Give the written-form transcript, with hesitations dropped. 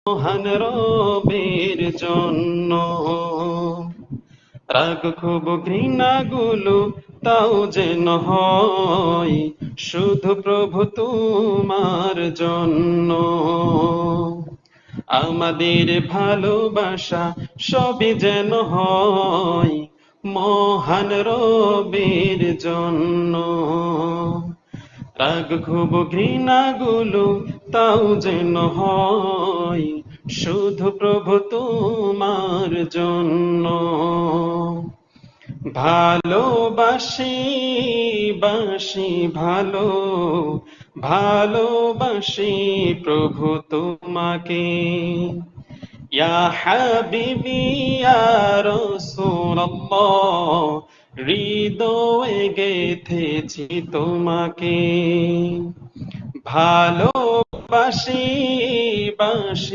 মহান রবের জন্য। রাগ খুব ঘৃণাগুলো তাও যেন হয় শুধু প্রভু তোমার জন্য। আমাদের ভালোবাসা সবই যেন হয় মহান রবের জন্য। রাগ খুব ঘৃণাগুলো তাও যেন হয় শুধু প্রভু তোমার জন্য। ভালোবাসি বাসি ভালো, ভালোবাসি প্রভু তোমাকে। ইয়া হাবিবি ইয়া রাসূলুল্লাহ, হৃদয়ে গেথেছি তোমাকে। ভালোবাসি বাসি